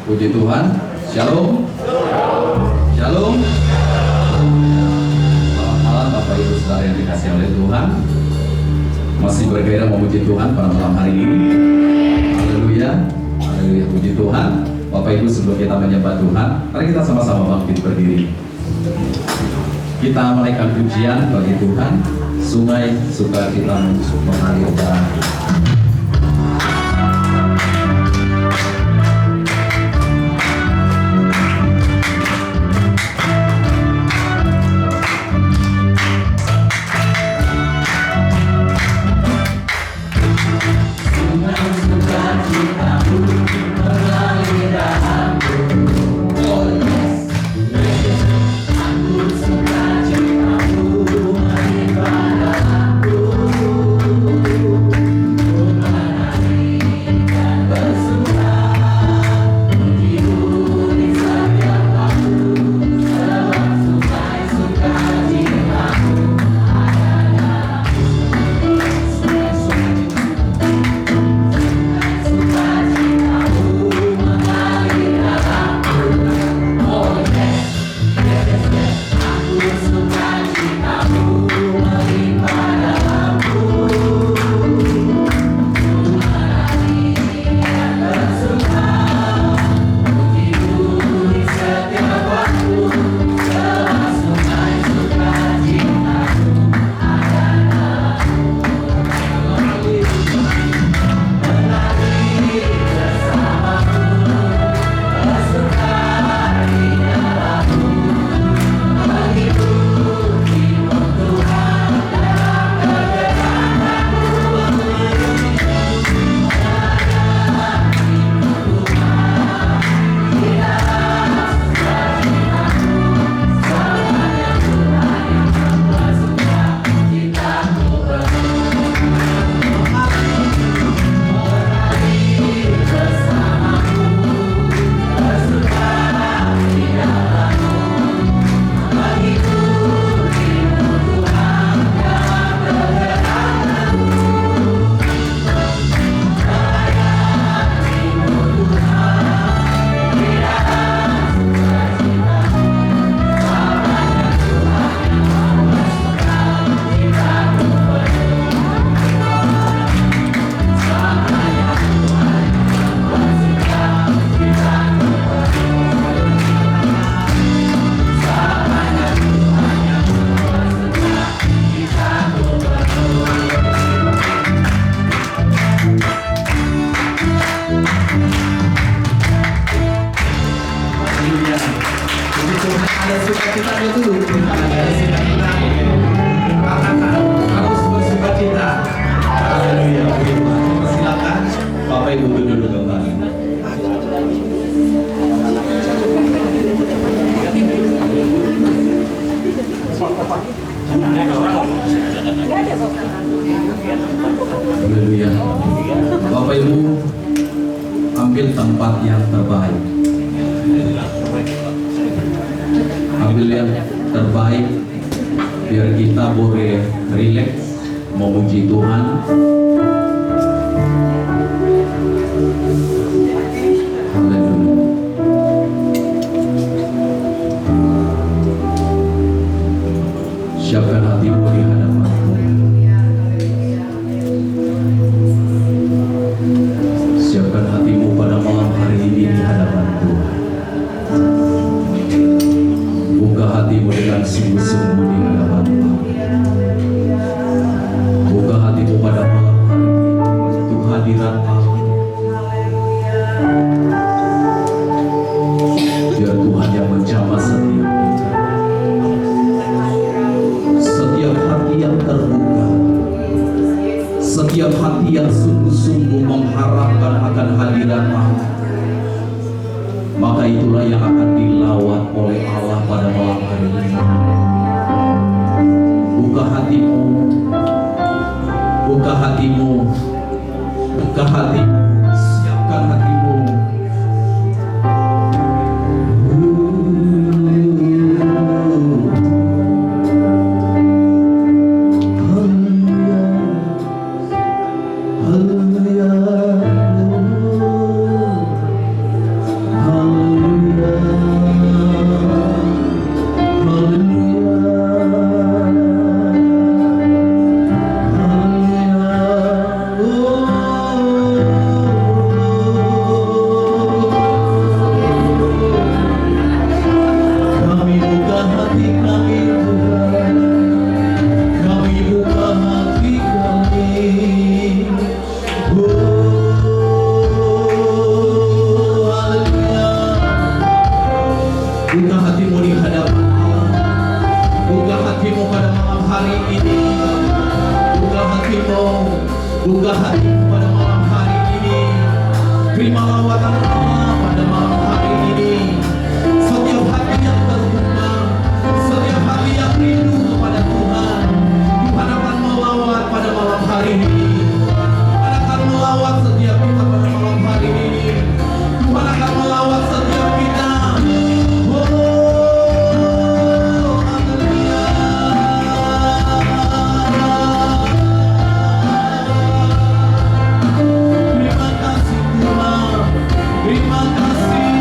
Puji Tuhan. Shalom. Shalom. Selamat malam Bapak Ibu Saudara yang dikasihi oleh Tuhan. Masih bergairah memuji Tuhan pada malam hari ini. Haleluya. Haleluya. Puji Tuhan. Bapak Ibu, sebelum kita menyembah Tuhan, mari kita sama-sama bangkit berdiri. Kita menaikkan pujian bagi Tuhan. Sungai sukacita mengalir jalan. Haleluya. Bapak Ibu, ambil tempat yang terbaik. Ambil yang terbaik biar kita boleh rileks memuji Tuhan. Haleluya. Siapkan hatimu di hadapan-Mu. Siapkan hatimu pada malam hari ini di hadapan Tuhan. Buka hatimu dengan sungguh-sungguh di hadapan Tuhan. Buka hatimu pada malam hari ini untuk hadirat Allah. Biar Tuhan yang menjamah setiap kita. Setiap hati yang terbuka, setiap hati yang sungguh-sungguh mengharapkan akan hadirat Allah, maka itulah yang akan dilawat oleh Allah pada malam hari ini. Buka hatimu, buka hatimu, buka hatimu, siapkan hatimu. Haleluya, haleluya. Buka hatimu pada malam hari ini. Terima lawatan Allah pada malam hari ini. Setiap hati yang terbuka, setiap hati yang rindu kepada Tuhan, Tuhan akan melawat pada malam hari ini. Tuhan akan melawat setiap kita pada malam hari ini. Tuhan akan melawat setiap kita. Terima kasih Tuhan. Terima kasih.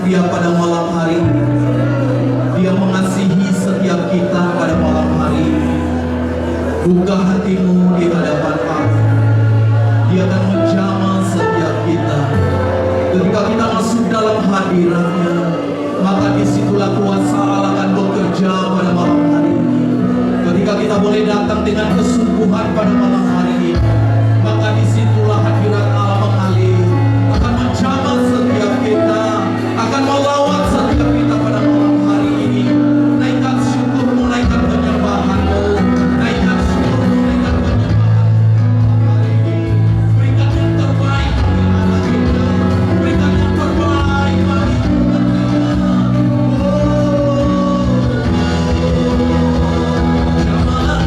setia pada malam hari ini. Dia mengasihi setiap kita pada malam hari ini. Buka hatimu di hadapan Allah. Dia akan menjamah setiap kita. Ketika kita masuk dalam hadiratnya, maka disitulah kuasa Allah akan bekerja pada malam hari ini. Ketika kita boleh datang dengan kesungguhan pada malam hari ini, maka disitulah hadirat Allah mengalir, akan menjamah setiap kita, akan melawat setiap kita pada malam hari ini. Naikkan syukurmu, naikkan penyembahanmu, naikkan syukurmu, naikkan penyembahanmu hari ini. Berikan yang terbaik bagi anak kita, berikan yang terbaik bagi kita. Jamaah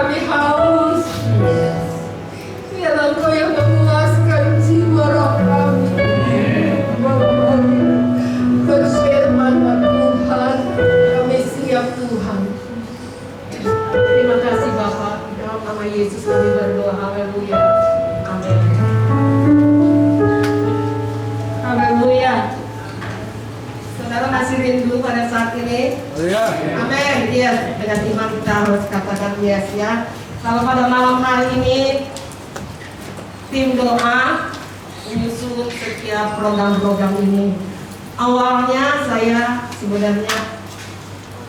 kami haus. Biarlah Engkau yang memuaskan jiwa roh kami. Berfirmanlah Tuhan, kami siap Tuhan. Terima kasih Bapa, di dalam nama Yesus kami berdoa. Haleluya. Amin. Haleluya. Saudara masih rindu pada saat ini? Amin. Iya, dengan iman kita harus katakan yes ya. Kalau pada malam hari ini tim doa menyusun setiap program-program ini. Awalnya saya sebenarnya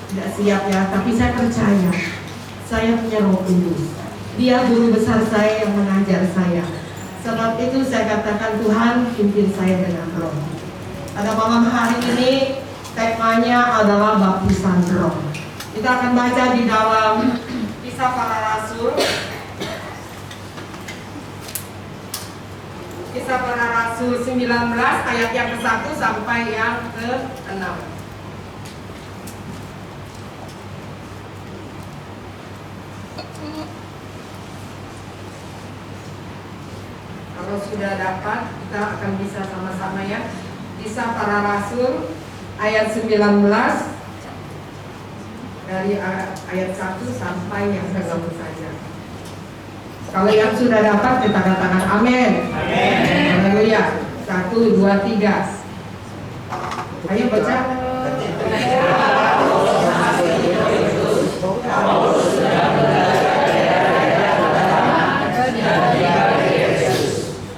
tidak siap ya, tapi saya percaya saya punya Roh Kudus. Dia guru besar saya yang mengajar saya. Sebab itu saya katakan Tuhan pimpin saya dengan roh. Pada malam hari ini temanya adalah baptisan roh. Kita akan baca di dalam Kisah Para Rasul. Kisah Para Rasul 19 ayat yang ke-1 sampai yang ke-6. Kalau sudah dapat, kita akan bisa sama-sama ya. Kisah Para Rasul ayat 19 dari ayat 1 sampai yang ke-6 saja. Kalau yang sudah dapat kita katakan amin. Amin. Haleluya. 1, 2, 3. Ayo baca.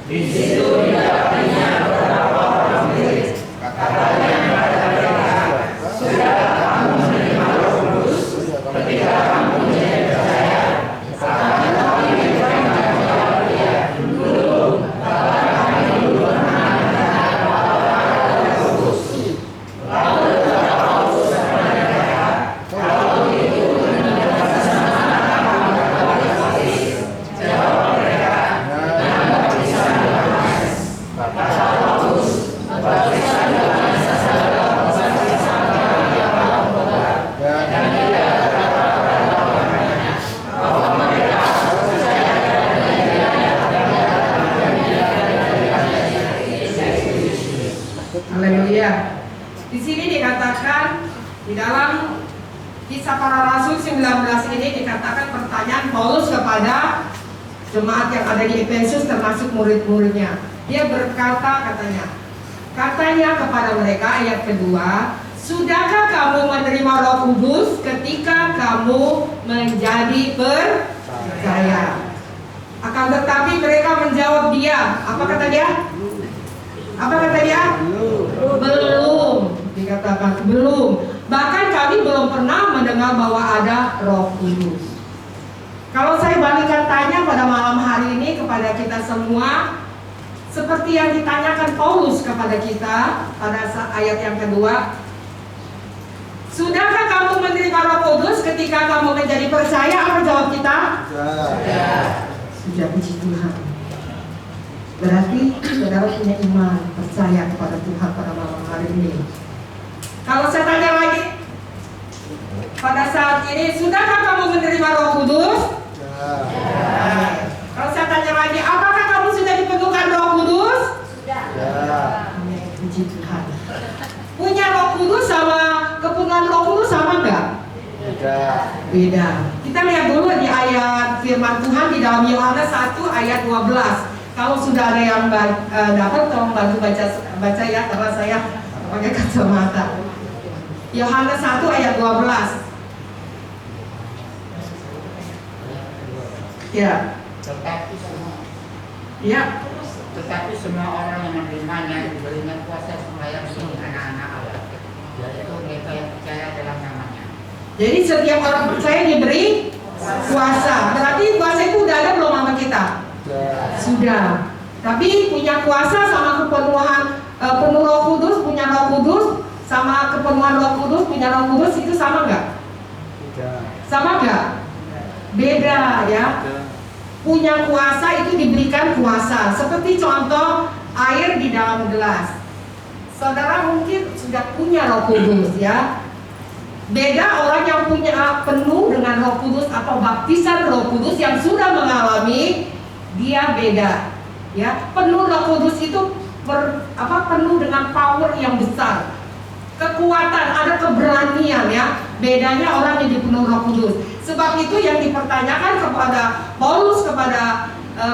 Di situ didapatinya beberapa orang Inggris. Katanya kepada mereka, sudah kamu menerima Roh Kudus ketika kamu menjadi percaya. Saat kami bertanya kepada dia, belum, bahkan kami belum pernah mendengar apa-apa Roh Kudus. Lalu kata Paulus kepada mereka, kalau itu menurut kesamaan kamu kepada Kristus. Jawab mereka, dengan baptisan Yohanes. Kata Paulus, baptisan Yohanes adalah baptisan bagi orang tobat, dan tidak berkata kepada orang-orangnya bahwa mereka harus percaya kepada Dia dan Haleluya. Di sini dikatakan di dalam Kisah Para Rasul 19 ini dikatakan pertanyaan Paulus kepada jemaat yang ada di Efesus termasuk murid-muridnya. Dia berkata katanya kepada mereka ayat kedua, sudahkah kamu menerima Roh Kudus ketika kamu menjadi percaya? Akan tetapi mereka menjawab dia, apa kata dia? Belum. Dikatakan belum. Bahkan kami belum pernah mendengar bahwa ada Roh Kudus. Kalau saya balikan tanya pada malam hari ini kepada kita semua, seperti yang ditanyakan Paulus kepada kita pada ayat yang kedua, sudahkah kamu menerima Roh Kudus ketika kamu menjadi percaya? Apa jawab kita? Sudah, puji Tuhan. Berarti saudara punya iman, percaya kepada Tuhan pada malam hari ini. Kalau saya tanya lagi, pada saat ini, sudahkah kamu menerima Roh Kudus? Kalau saya tanya lagi, apakah kamu sudah dipenuhkan Roh Kudus? Sudah. Puji Tuhan. Punya Roh Kudus sama kepenuhan Roh Kudus sama enggak? Beda. Kita lihat dulu di ayat firman Tuhan di dalam Yohanes 1 ayat 12. Kalau sudah ada yang dapat, tolong bantu baca ya, karena saya pakai kacamata. Yohanes 1 ayat 12. Ya. Tetapi semua orang yang menerimanya diberinya kuasa supaya menjadi anak-anak Allah, yaitu mereka yang percaya dalam namanya. Jadi setiap orang percaya diberi kuasa. Berarti kuasa itu udah ada belum sama kita? Sudah. Tapi punya kuasa sama kepenuhan penuh Roh Kudus, punya Roh Kudus sama kepenuhan Roh Kudus, punya Roh Kudus itu sama nggak? Sama nggak? Beda ya. Punya kuasa itu diberikan kuasa. Seperti contoh air di dalam gelas. Saudara mungkin sudah punya Roh Kudus ya. Beda orang yang punya penuh dengan Roh Kudus atau baptisan Roh Kudus yang sudah mengalami, dia beda. Ya, penuh Roh Kudus itu penuh dengan power yang besar, kekuatan, ada keberanian ya. Bedanya orang yang dipenuhi Roh Kudus. Sebab itu yang dipertanyakan kepada Paulus kepada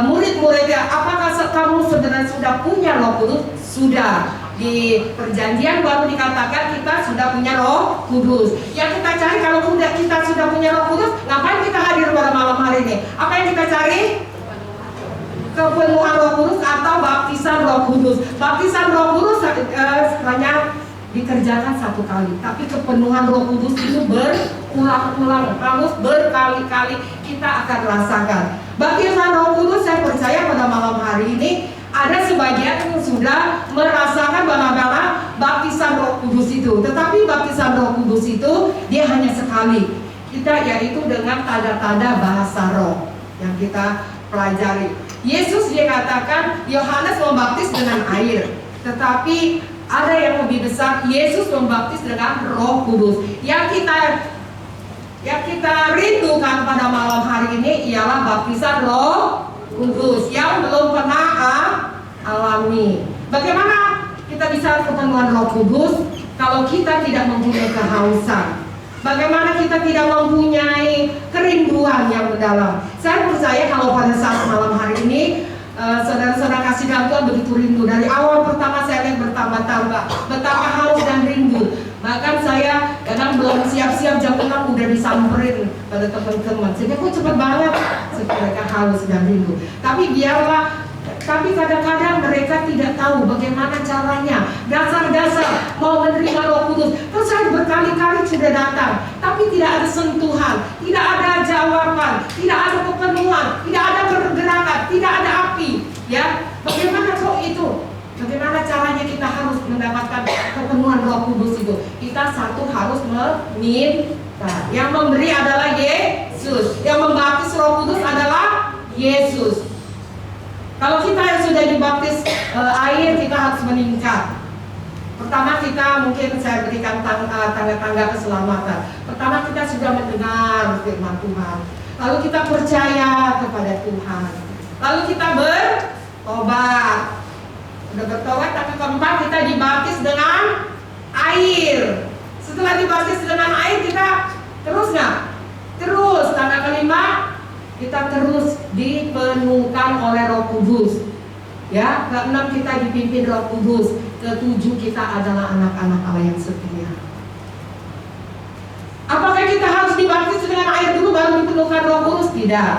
murid-muridnya, apakah kamu sebenarnya sudah punya Roh Kudus? Sudah. Di perjanjian baru dikatakan kita sudah punya Roh Kudus. Yang kita cari kalau kita sudah punya Roh Kudus, ngapain kita hadir pada malam hari ini? Apa yang kita cari? Kepenuhan Roh Kudus atau baptisan Roh Kudus. Baptisan Roh Kudus hanya dikerjakan satu kali, tapi kepenuhan Roh Kudus itu berulang-ulang, harus berkali-kali kita akan rasakan. Baptisan Roh Kudus, saya percaya pada malam hari ini ada sebagian yang sudah merasakan bagaimana baptisan Roh Kudus itu. Tetapi baptisan Roh Kudus itu dia hanya sekali. Kita yaitu dengan tanda-tanda bahasa roh yang kita pelajari. Yesus dia katakan Yohanes membaptis dengan air, tetapi ada yang lebih besar, Yesus membaptis dengan Roh Kudus. Yang kita rindukan pada malam hari ini ialah baptisan Roh Kudus yang belum pernah alami. Bagaimana kita bisa kepenuhan Roh Kudus kalau kita tidak mempunyai kehausan? Bagaimana kita tidak mempunyai kerinduan yang mendalam? Saya percaya kalau pada saat malam hari ini saudara-saudara kasih dalam Tuhan begitu rindu. Dari awal pertama saya lihat bertambah-tambah betapa haus dan rindu. Bahkan saya kadang belum siap-siap jam 6 udah disamperin pada teman-teman. Sehingga kok cepat banget mereka haus dan rindu. Tapi kadang-kadang mereka tidak tahu bagaimana caranya, dasar-dasar mau menerima Roh Kudus. Terus saya berkali-kali sudah datang, tapi tidak ada sentuhan, tidak ada jawaban, tidak ada kepenuhan, tidak ada pergerakan, tidak ada api. Ya, bagaimana kok itu? Bagaimana caranya kita harus mendapatkan kepenuhan Roh Kudus itu? Kita satu harus meminta. Yang memberi adalah Yesus, yang membaptis Roh Kudus adalah Yesus. Kalau kita yang sudah dibaptis air, kita harus meningkat. Pertama kita mungkin saya berikan tanda-tanda keselamatan. Pertama kita sudah mendengar firman Tuhan. Lalu kita percaya kepada Tuhan. Lalu kita bertobat. Udah bertobat, tapi keempat kita dibaptis dengan air. Setelah dibaptis dengan air kita terus nggak? Terus. Tanda kelima, kita terus dipenuhkan oleh Roh Kudus. Ya, keenam kita dipimpin Roh Kudus. Ketujuh kita adalah anak-anak Allah yang setia. Apakah kita harus dibaptis dengan air dulu baru dipenuhkan Roh Kudus? Tidak.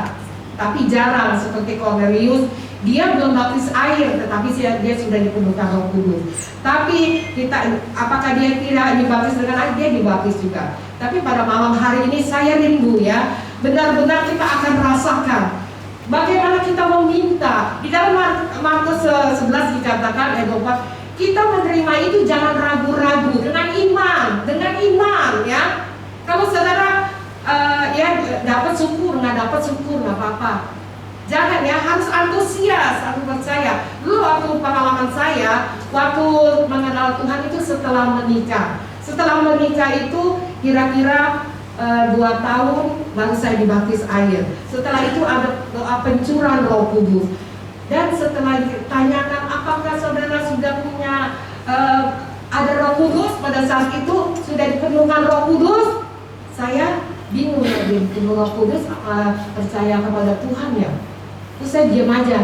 Tapi jarang seperti Cornelius, dia belum baptis air, tetapi dia sudah dipenuhkan Roh Kudus. Tapi apakah dia tidak dibaptis dengan air? Dia dibaptis juga. Tapi pada malam hari ini saya rindu ya, benar-benar kita akan rasakan bagaimana kita meminta. Di dalam Markus 11 dikatakan ayat 4, kita menerima itu jangan ragu-ragu, dengan iman ya. Kalau saudara ya dapat syukur, nggak apa-apa. Jangan ya, harus antusias, harus percaya. Dulu waktu pengalaman saya, waktu mengenal Tuhan itu setelah menikah. Setelah menikah itu kira-kira 2 tahun baru saya dibaptis air. Setelah itu ada doa pencurahan Roh Kudus. Dan setelah ditanyakan apakah saudara sudah punya ada Roh Kudus, pada saat itu sudah dipenuhkan Roh Kudus, saya bingung ya, dipenuh Roh Kudus, percaya kepada Tuhan ya. Terus saya diam aja.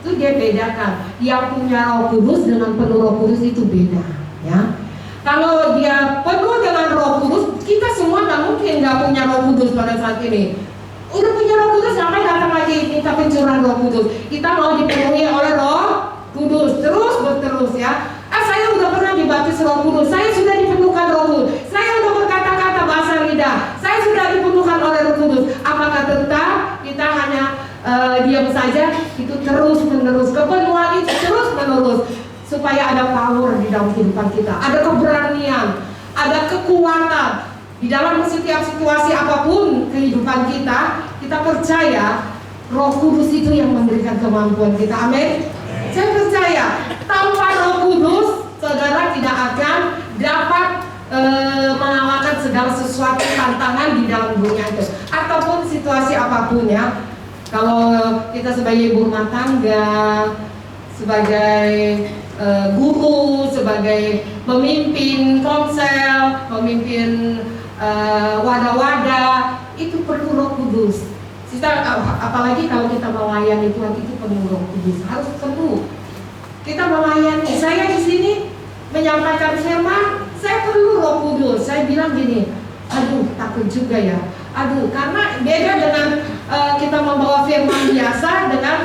Itu dia bedakan, yang punya Roh Kudus dengan penuh Roh Kudus itu beda ya. Kalau dia penuh dengan Roh Kudus, kita semua nggak mungkin nggak punya Roh Kudus pada saat ini. Udah punya Roh Kudus, sampai datang lagi minta pencurahan Roh Kudus. Kita mau dipenuhi oleh Roh Kudus, terus berterus ya. Saya udah pernah dibaptis Roh Kudus, saya sudah dipenuhkan Roh Kudus, saya udah berkata-kata bahasa lidah, saya sudah dipenuhkan oleh Roh Kudus. Apakah tetap kita hanya diam saja? Itu terus menerus, kepenuhan itu terus menerus, supaya ada power di dalam kehidupan kita, ada keberanian, ada kekuatan di dalam setiap situasi apapun kehidupan kita. Kita percaya Roh Kudus itu yang memberikan kemampuan kita. Amin. Saya percaya tanpa Roh Kudus saudara tidak akan dapat mengalahkan segala sesuatu tantangan di dalam dunia itu, ataupun situasi apapun ya. Kalau kita sebagai ibu rumah tangga, sebagai guru, sebagai pemimpin konsel, pemimpin wadah-wadah, itu perlu Roh Kudus. Kita, apalagi kalau kita melayani Tuhan, itu perlu Roh Kudus, harus perlu. Kita melayani, saya di sini menyampaikan firman, saya perlu Roh Kudus. Saya bilang gini, aduh takut juga ya, aduh, karena beda dengan kita membawa firman biasa dengan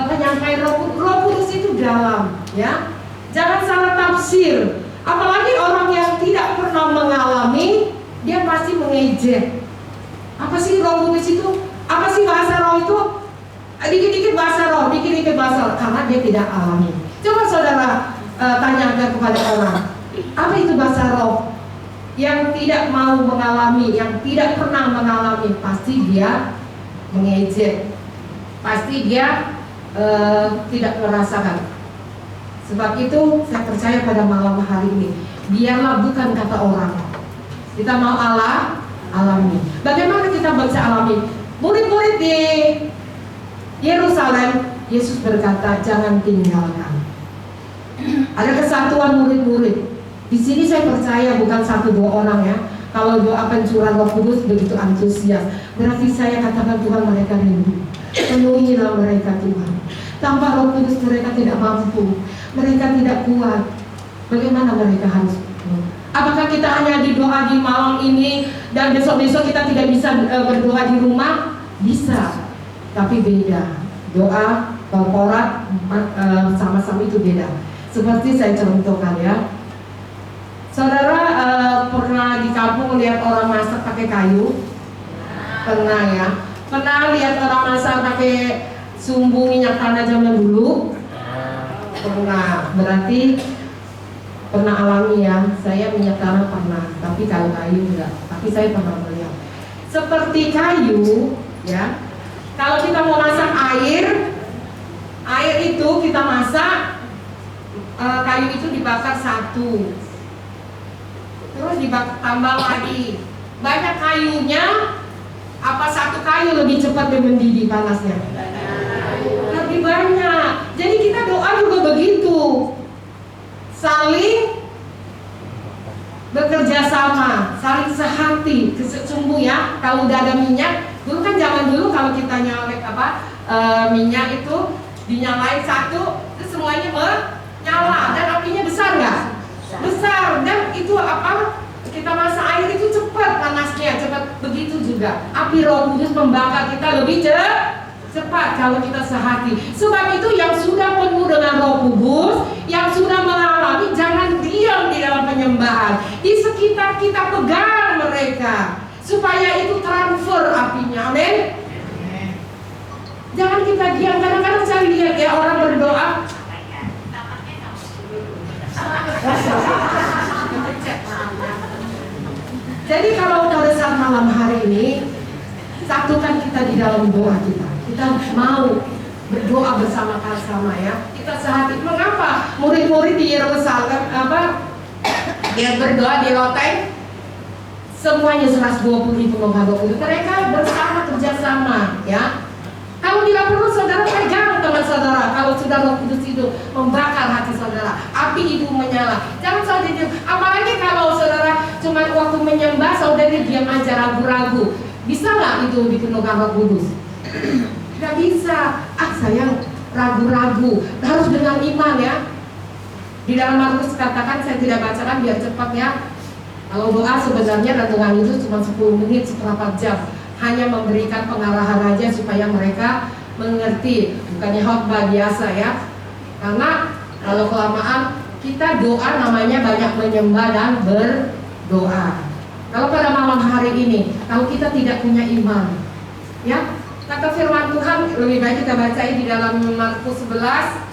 penyampaian Roh Kudus itu dalam, ya. Jangan salah tafsir. Apalagi orang yang tidak pernah mengalami, dia pasti mengejek. Apa sih Roh Kudus itu? Apa sih bahasa roh itu? Dikit-dikit bahasa roh, dikit-dikit bahasa roh, karena dia tidak alami. Coba saudara tanyakan kepada orang, apa itu bahasa roh? Yang tidak mau mengalami, yang tidak pernah mengalami, pasti dia mengejek, pasti dia tidak merasakan. Sebab itu saya percaya pada malam hari ini, biarlah bukan kata orang, kita mau Allah alami. Bagaimana kita bisa alami? Murid-murid di Yerusalem, Yesus berkata jangan tinggalkan. Ada kesatuan murid-murid. Di sini saya percaya bukan 1-2 orang ya. Kalau doa pencurahan Roh Kudus begitu antusias, berarti saya katakan Tuhan mereka rindu. Penuhilah mereka Tuhan. Tanpa Roh Kudus mereka tidak mampu, mereka tidak kuat. Bagaimana mereka harus? Apakah kita hanya didoa di malam ini dan besok-besok kita tidak bisa berdoa di rumah? Bisa, tapi beda. Doa korporat sama-sama itu beda. Seperti saya contohkan ya, saudara pernah di kampung lihat orang masak pakai kayu? Pernah ya? Pernah lihat orang masak pakai sumbu minyak tanah zaman dulu? Pernah. Berarti pernah alami ya. Saya minyak tanah pernah, tapi kalau kayu enggak. Tapi saya pernah melihat. Seperti kayu ya. Kalau kita mau masak air itu kita masak, kayu itu dibakar 1, terus tambah lagi. Banyak kayunya, apa 1 kayu lebih cepat mendidih panasnya? Lebih banyak. Jadi kita doa juga begitu, saling bekerja sama, saling sehati, sungguh ya. Kalau udah ada minyak, dulu kan zaman dulu kalau kita nyalek minyak itu dinyalain 1, terus semuanya menyala dan apinya besar nggak? Besar. Dan itu kita masak air itu cepat panasnya, cepat. Begitu juga api Roh Kudus membakar kita lebih cepat kalau kita sehati. Sebab itu yang sudah penuh dengan Roh Kudus, yang sudah mengalami, jangan diam di dalam penyembahan. Di sekitar kita pegang mereka supaya itu transfer apinya. Amin. Jangan kita diam. Kadang-kadang saya lihat ya orang berdoa, jadi kalau pada saat malam hari ini, satukan kita di dalam doa kita. Kita mau berdoa bersama-sama ya. Kita sehati. Mengapa murid-murid di Yerusalem dia berdoa di loteng? Semuanya 120.000 Roh Kudus. Mereka bersama kerjasama ya. Kalau bila perlu saudara pegang teman saudara. Kalau sudah Roh Kudus itu membakar hati saudara, api itu menyala. Jangan saudara diam. Apalagi kalau saudara cuma waktu menyembah saudara diam aja ragu-ragu. Bisa nggak itu dipenuhkan Roh Kudus? Tidak bisa. Saya ragu-ragu. Harus dengan iman ya. Di dalam Markus katakan, saya tidak bacakan biar cepat ya. Kalau doa sebenarnya renungan itu cuma 10 menit, seperempat jam. Hanya memberikan pengarahan aja supaya mereka mengerti, bukannya khotbah biasa ya. Karena kalau kelamaan kita doa namanya banyak menyembah dan berdoa. Kalau pada malam hari ini, kalau kita tidak punya iman, ya, kata firman Tuhan lebih baik kita baca di dalam Markus 11.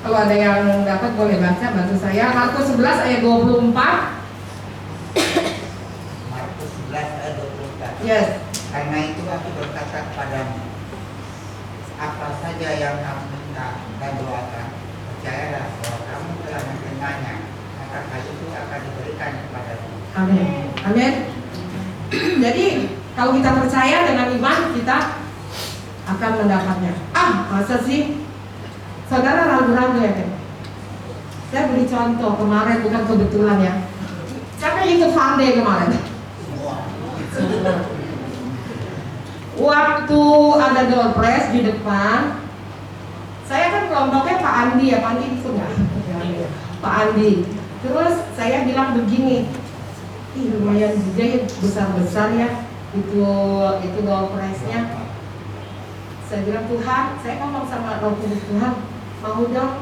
Kalau ada yang dapat boleh baca, bantu saya. Markus 11 ayat 24. Markus 11 ayat 24. Yes. Karena itu aku berkata kepadamu, apa saja yang kamu minta dan doakan, percayalah bahwa kamu telah menerimanya, maka hal itu akan diberikan kepadamu. Amin. Amin. Jadi kalau kita percaya dengan iman, kita akan mendapatnya. Masa sih? Saudara ragu-ragu ya kan? Saya beri contoh kemarin, bukan kebetulan ya. Siapa yang ikut Fun Day kemarin? Waktu ada door press di depan, saya kan kelompoknya Pak Andi ya, Pak Andi itu nggak? Pak Andi. Terus saya bilang begini, lumayan juga ya, besar-besar ya itu door press-nya. Saya bilang, Tuhan, saya ngomong sama Roh Kudus, Tuhan, mau dong.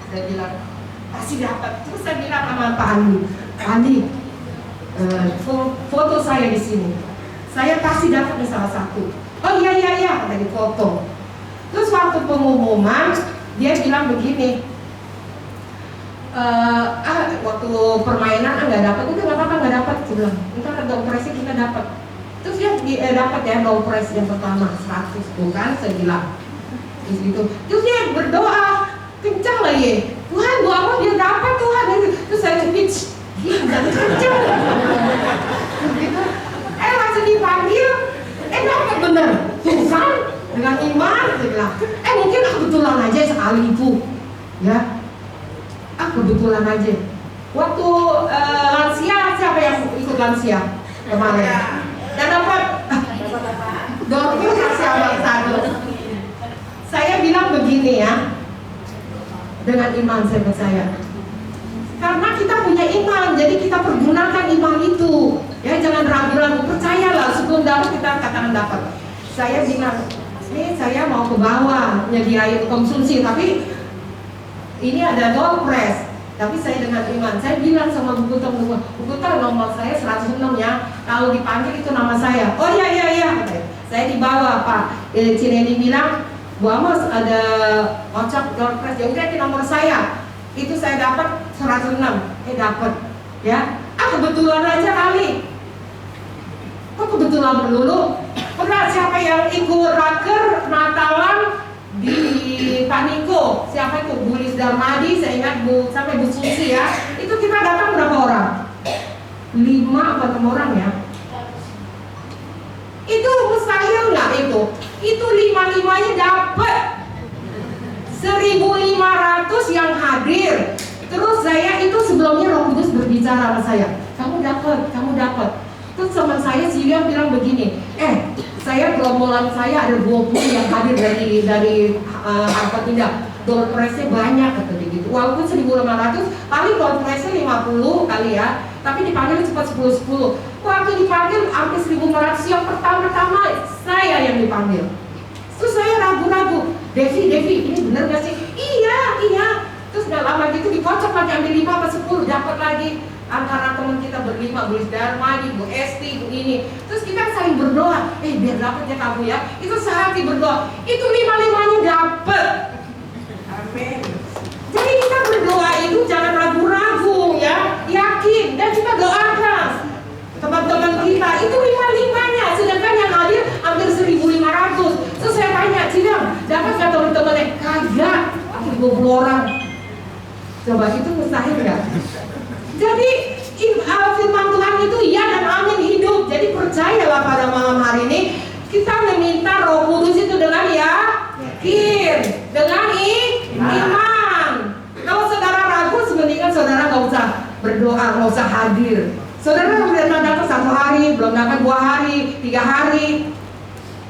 Saya bilang, pasti dapat. Terus saya bilang sama Pak Andi, foto saya di sini. Saya pasti dapat nih salah satu. Oh iya, kata di foto. Terus waktu pengumuman, dia bilang begini, waktu permainan nggak dapat, udah nggak apa-apa nggak dapat. Dia bilang, ntar door press-nya kita dapat. Terus dia dapat ya door press yang pertama 100, bukan? Saya bilang, terus dia berdoa kencang lagi, Tuhan gua mau dia dapat Tuhan. Terus saya pitch, kencang. Gitu. Langsung dipanggil, dapat bener, Tuhan dengan iman. Saya bilang, mungkin kebetulan aja sekali itu, ya, kebetulan aja. Waktu lansia, siapa yang ikut lansia kemarin? Dan dapat dokter siapa satu. Saya bilang begini ya, dengan iman saya percaya. Karena kita punya iman, jadi kita pergunakan iman itu. Ya jangan ragu-ragu, percayalah sebelum dapat kita katakan dapat. Saya bilang, ini saya mau ke bawah nyediain konsumsi, tapi ini ada door press. Tapi saya dengan iman, saya bilang sama Bu Kuto, nomor saya 106 ya. Kalau dipanggil itu nama saya. Oh iya. Saya di bawah Pak Cinedi bilang, Bu Amos ada ocak door press. Ya udah di nomor saya. Itu saya dapat 106. Dapat. Ya. Kebetulan aja kali. Kok kebetulan melulu? Pernah siapa yang ikut raker Natalan di Paniko? Siapa itu? Bu Lis Darmadi, saya ingat sampai Bu Susi ya. Itu kita datang berapa orang? 5 apa 6 orang ya? Itu mustahil nggak itu? Itu 5-5-nya dapat 1.500 yang hadir. Terus saya itu sebelumnya Roh Kudus berbicara sama saya, kamu dapat. Terus teman saya Silvia bilang begini, saya gerombolan saya ada 20 yang hadir dari Harpat Indah. Door press-nya banyak kata dia gitu. Walaupun 1.500, paling door press-nya 50 kali ya. Tapi dipanggil cepat 10. Waktu dipanggil hampir 1.500 yang pertama-tama saya yang dipanggil. Terus saya ragu-ragu, Devi, ini bener gak sih? Iya. Terus gak lama gitu dikocok lagi, ambil 5 apa 10, dapat lagi. Antara teman kita berlima, Bu Darmadi, Bu Esti, Bu ini. Terus kita saling berdoa, biar dapatnya kamu ya. Itu sehati berdoa, itu 5-5-nya dapat. Amin. Jadi kita berdoa itu jangan ragu-ragu ya, yakin dan kita doakan teman-teman kita itu 5-5-nya. Sedangkan yang hadir hampir 1.500. Terus saya tanya, Cidang, dapat nggak teman-temannya? Kagak, hampir 20 orang. Coba itu mustahil nggak? Jadi firman Tuhan itu ya dan amin hidup. Jadi percayalah pada malam hari ini kita meminta Roh Kudus itu dengan yakin, dengan iman. Kalau saudara ragu, sebenarnya saudara nggak usah berdoa, nggak usah hadir. Saudara belum dapat 1 hari, belum dapat 2 hari, 3 hari.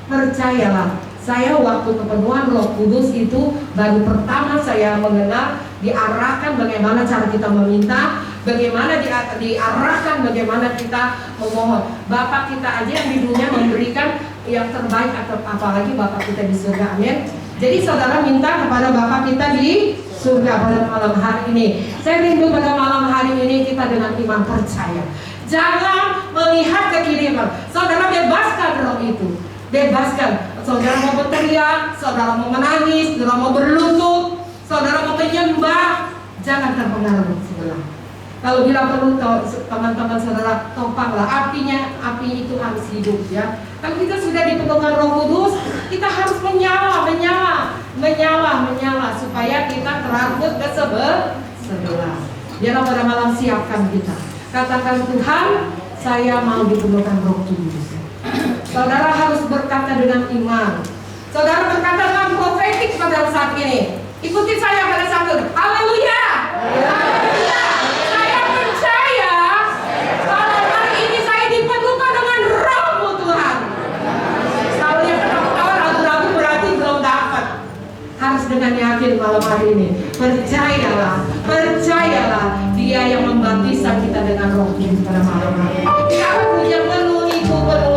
Percayalah, saya waktu kepenuhan Roh Kudus itu baru pertama saya mengenal, diarahkan bagaimana cara kita meminta, bagaimana diarahkan bagaimana kita memohon. Bapak kita aja yang di dunia memberikan yang terbaik, atau apalagi Bapak kita di surga. Amin. Jadi saudara minta kepada Bapak kita di surga pada malam hari ini. Saya rindu pada malam hari ini kita dengan iman percaya. Jangan melihat ke kiri. Saudara bebaskan roh itu. Bebaskan. Saudara mau berteriak, saudara mau menangis, saudara mau berlutut, saudara mau menyembah, jangan terpengaruh sebelah. Kalau bila perlu teman-teman saudara topanglah api itu harus hidup ya. Kalau kita sudah dipenuhkan Roh Kudus, kita harus menyala supaya kita terangkut ke sebelah. Biarlah pada malam siapkan kita. Katakan, Tuhan, saya mau dipenuhkan Roh Kudus. Saudara harus berkata dengan iman. Saudara berkata dengan profetik pada saat ini. Ikuti saya pada satu. Haleluya. Saya percaya kalau hari ini saya dipenuhkan dengan Roh-Mu Tuhan. Kalau yang ketawa-ketawa ragu-ragu berarti belum dapat. Harus dengan yakin malam hari ini. Percayalah Dia yang membaptisan kita dengan Roh Kudus pada malam hari. Aku yang penuh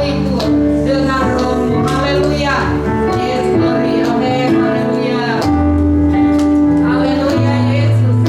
itu dengan Roh-Mu. Haleluya. Yes, glory. Amen. Haleluya. Haleluya, Yesus.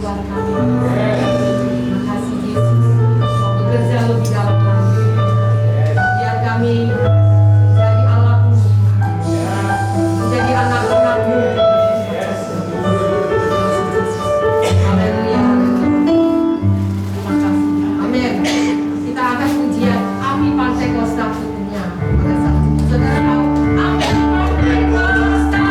Tuhan kami. Terima kasih Yesus. Bekerja lebih dalam lagi. Biar kami menjadi alatmu, menjadi anak-anakmu. Haleluya. Terima kasih. Amin. Kita akan pujian api Pantai Kosta punya. Pada saat itu saudara tahu api Pantai Kosta.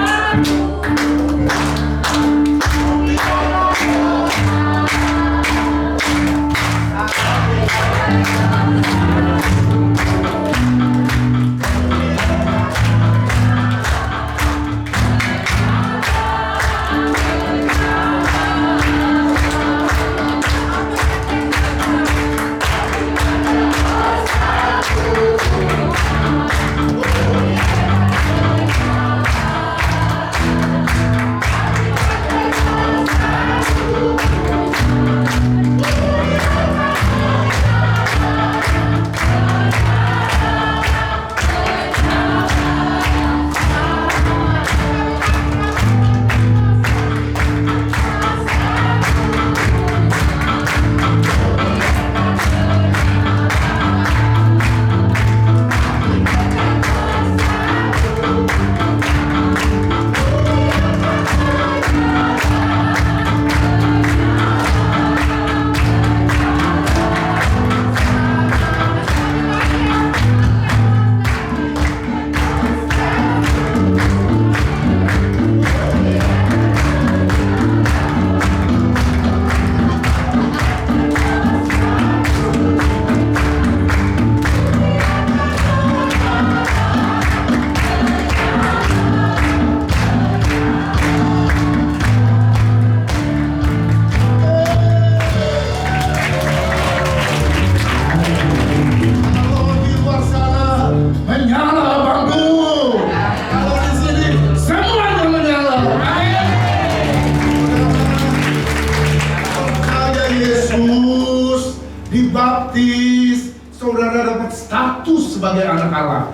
Dibaptis, saudara dapat status sebagai anak Allah.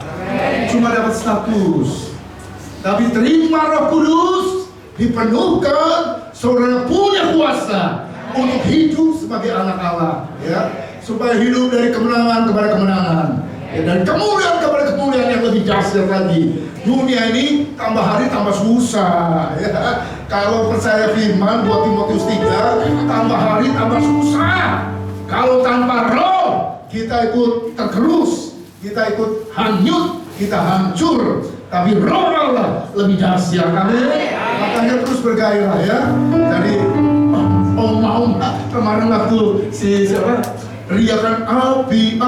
Cuma dapat status, tapi terima Roh Kudus, dipenuhkan, saudara punya kuasa untuk hidup sebagai anak Allah, ya, supaya hidup dari kemenangan kepada kemenangan, ya, dari kemuliaan kepada kemuliaan yang lebih dahsyat lagi. Dunia ini tambah hari tambah susah, ya. Kalau percaya firman 2 Timotius 3, tambah hari tambah susah. Kalau tanpa Roh, kita ikut tergerus, kita ikut hanyut, kita hancur. Tapi Roh Allah lebih dahsyat, amin. Makanya terus bergairah, ya. Jadi, mau kemarin waktu si siapa? Ria kan api.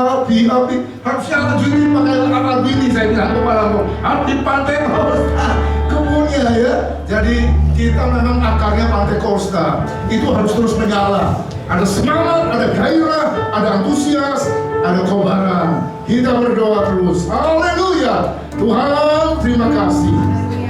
Harusnya lanjutin pakai lagu ini, saya bilang kepadamu. Api Pantai Kosta. Kemudian, ya. Jadi kita memang akarnya Pantai Kosta. Itu harus terus menyala. Ada semangat, ada gairah, ada antusias, ada kobaran. Kita berdoa terus. Haleluya. Tuhan, terima kasih.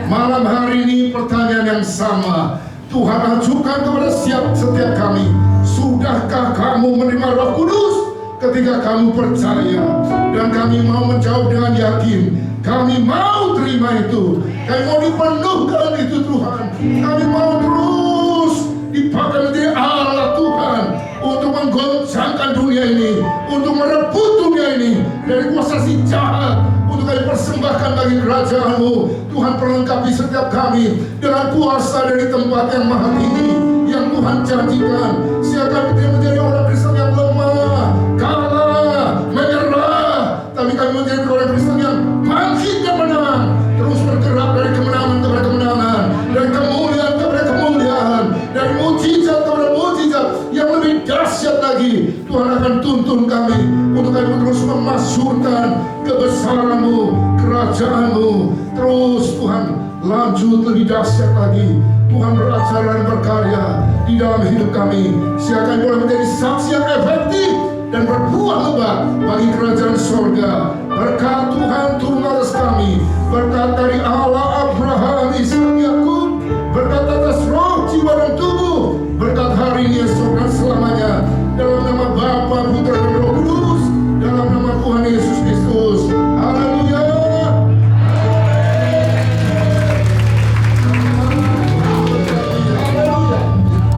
Malam hari ini pertanyaan yang sama Tuhan ajukan kepada setiap kami. Sudahkah kamu menerima Roh Kudus ketika kamu percaya? Dan kami mau menjawab dengan yakin. Kami mau terima itu. Kami mau dipenuhkan itu Tuhan. Kami mau terus dipakai menjadi Allah Tuhan untuk menggoncangkan dunia ini, untuk merebut dunia ini dari kuasa si jahat, untuk kami persembahkan bagi kerajaan-Mu. Tuhan, perlengkapi setiap kami dengan kuasa dari tempat yang maha tinggi yang Tuhan janjikan. Sehingga kami tidak menjadi orang Kristen yang lemah, kalah, menyerah, tapi kami menjadi orang Kristen yang bangkit dan menang, terus bergerak dari kemenangan kepada kemenangan, dari kemuliaan kepada kemuliaan, dari mujizat kepada mujizat yang lebih dahsyat lagi. Tuhan akan tuntun kami untuk kami terus memasyurkan kebesaran-Mu, kerajaan-Mu. Terus Tuhan lanjut lebih dahsyat lagi. Tuhan beracara dan berkarya di dalam hidup kami. Siapa yang boleh menjadi saksi yang efektif dan berbuah lebat bagi kerajaan sorga. Berkat